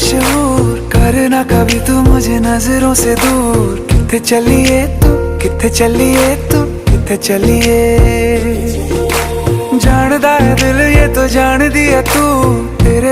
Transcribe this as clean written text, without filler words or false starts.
मशहूर, करना कभी तू मुझे नजरों से दूर। किथे चलिए तू, किथे चलिए तू, किथे चलिए। जानदा है दिल ये तो जान दिया तू, तेरे